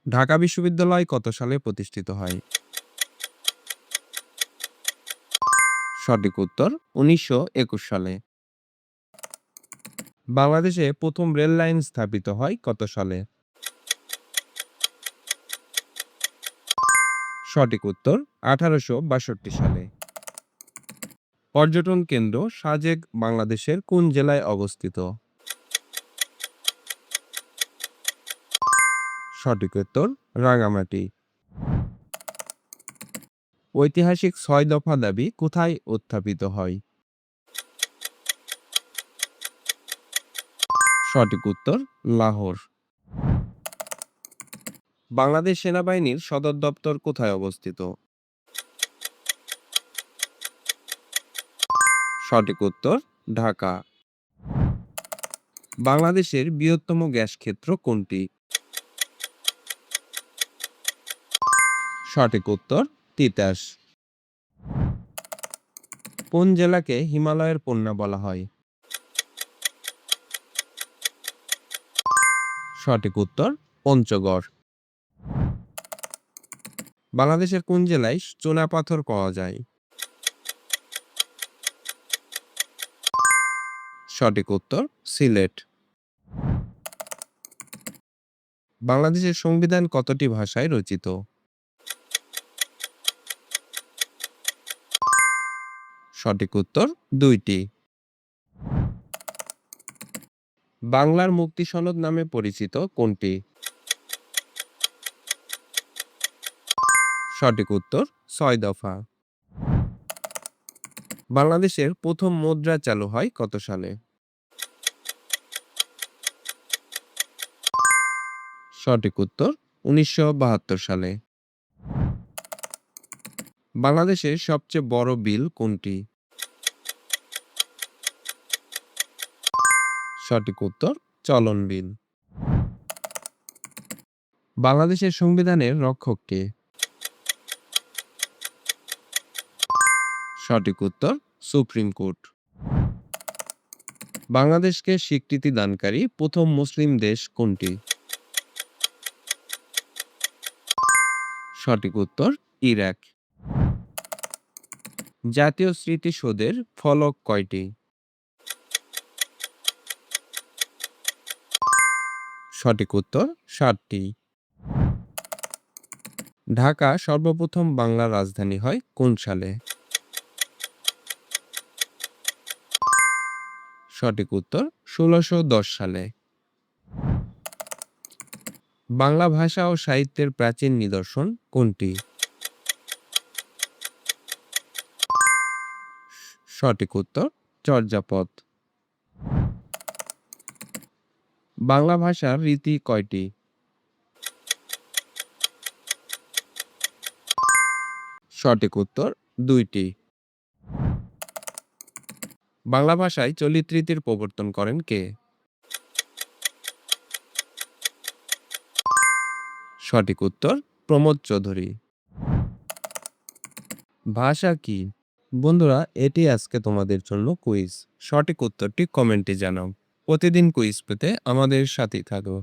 ঢাকা বিশ্ববিদ্যালয় কত সালে প্রতিষ্ঠিত হয়? সঠিক উত্তর ১৯২১ সালে। বাংলাদেশে প্রথম রেল লাইন স্থাপিত হয় কত সালে? সঠিক উত্তর ১৮৬২ সালে। পর্যটন কেন্দ্র সাজেক বাংলাদেশের কোন জেলায় অবস্থিত? সঠিক উত্তর রাঙামাটি। ঐতিহাসিক ৬ দফা দাবি কোথায় উত্থাপিত হয়? সঠিক উত্তর লাহোর। বাংলাদেশ সেনাবাহিনীর সদর দপ্তর কোথায় অবস্থিত? সঠিক উত্তর ঢাকা। বাংলাদেশের বৃহত্তম গ্যাস ক্ষেত্র কোনটি? সঠিক উত্তর তিতাস। কোন জেলাকে হিমালয়ের কন্যা বলা হয়? সঠিক উত্তর পঞ্চগড়। বাংলাদেশের কোন জেলায় চুনাপাথর পাওয়া যায়? সঠিক উত্তর সিলেট। বাংলাদেশের সংবিধান কতটি ভাষায় রচিত? সঠিক উত্তর ২টি। বাংলার মুক্তি সনদ নামে পরিচিত কোনটি? সঠিক উত্তর ৬ দফা। বাংলাদেশের প্রথম মুদ্রা চালু হয় কত সালে? সঠিক উত্তর ১৯৭২ সালে। বাংলাদেশের সবচেয়ে বড় বিল কোনটি? সঠিক উত্তর চলন বিল। বাংলাদেশের সংবিধানের রক্ষক কে? সঠিক উত্তর সুপ্রিম কোর্ট। বাংলাদেশকে স্বীকৃতি দানকারী প্রথম মুসলিম দেশ কোনটি? সঠিক উত্তর ইরাক। জাতীয় স্মৃতিসৌধের ফলক কয়টি? সঠিক উত্তর ৭টি। ঢাকা সর্বপ্রথম বাংলার রাজধানী হয় কোন সালে? সঠিক উত্তর ১৬১০ সালে। বাংলা ভাষা ও সাহিত্যের প্রাচীন নিদর্শন কোনটি? সঠিক উত্তর চর্যাপদ। বাংলা ভাষার রীতি কয়টি? সঠিক উত্তর ২টি। বাংলা ভাষায় চলিত রীতির প্রবর্তন করেন কে? সঠিক উত্তর প্রমোদ চৌধুরী। ভাষা কি? বন্ধুরা, এটি আজকে তোমাদের জন্য কুইজ। সঠিক উত্তরটি কমেন্টে জানাও। প্রতিদিন কুইজ পেতে আমাদের সাথেই থাকো।